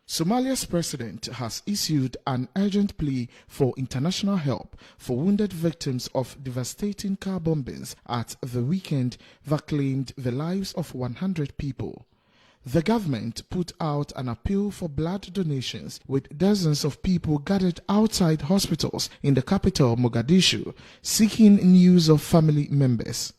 Somalia's president has issued an urgent plea for international help for wounded victims of devastating car bombings at the weekend that claimed the lives of 100 people. The government put out an appeal for blood donations, with dozens of people gathered outside hospitals in the capital, Mogadishu, seeking news of family members.